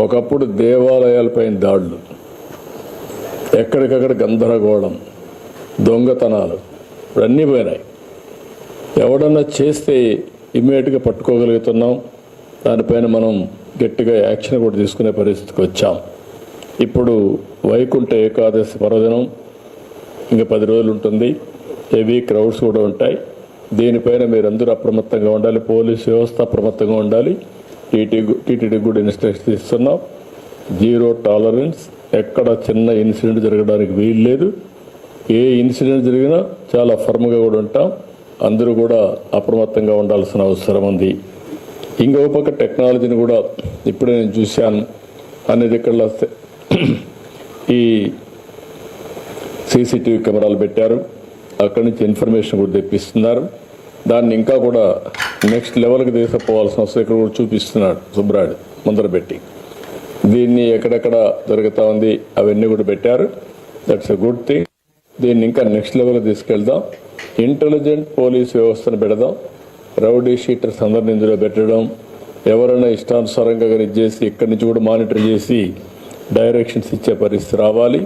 ఒకప్పుడు దేవాలయాలపైన దాడులు, ఎక్కడికక్కడ గందరగోళం, దొంగతనాలు అన్నీ పోయినాయి. ఎవడన్నా చేస్తే ఇమ్మీడియట్గా పట్టుకోగలుగుతున్నాం. దానిపైన మనం గట్టిగా యాక్షన్ కూడా తీసుకునే పరిస్థితికి వచ్చాం. ఇప్పుడు వైకుంఠ ఏకాదశి పర్వదినం ఇంకా 10 రోజులు ఉంటుంది. హెవీ క్రౌడ్స్ కూడా ఉంటాయి. దీనిపైన మీరందరూ అప్రమత్తంగా ఉండాలి. పోలీస్ వ్యవస్థ అప్రమత్తంగా ఉండాలి. టీటీడీ కూడా ఇన్స్ట్రక్షన్స్ ఇస్తున్నాం. జీరో టాలరెన్స్, ఎక్కడ చిన్న ఇన్సిడెంట్ జరగడానికి వీలు లేదు. ఏ ఇన్సిడెంట్ జరిగినా చాలా ఫర్మ్గా కూడా ఉంటాం. అందరూ కూడా అప్రమత్తంగా ఉండాల్సిన అవసరం ఉంది. ఇంకో పక్క టెక్నాలజీని కూడా ఇప్పుడే నేను చూశాను. అన్ని దగ్గర ఈ సీసీటీవీ కెమెరాలు పెట్టారు. అక్కడి నుంచి ఇన్ఫర్మేషన్ కూడా తెప్పిస్తున్నారు. దాన్ని ఇంకా కూడా నెక్స్ట్ లెవెల్కి తీసుకుపోవాల్సిన అవసరం ఇక్కడ కూడా చూపిస్తున్నాడు సుబ్రాయుడు ముందర పెట్టి. దీన్ని ఎక్కడెక్కడ జరుగుతూ ఉంది అవన్నీ కూడా పెట్టారు. That's a good thing. దీన్ని ఇంకా నెక్స్ట్ లెవెల్కి తీసుకెళ్దాం. ఇంటెలిజెంట్ పోలీస్ వ్యవస్థను పెడదాం. రౌడీ షీటర్స్ అందరిని ఇందులో పెట్టడం, ఎవరైనా ఇష్టానుసారంగా చేసి ఇక్కడి నుంచి కూడా మానిటర్ చేసి డైరెక్షన్స్ ఇచ్చే పరిస్థితి రావాలి.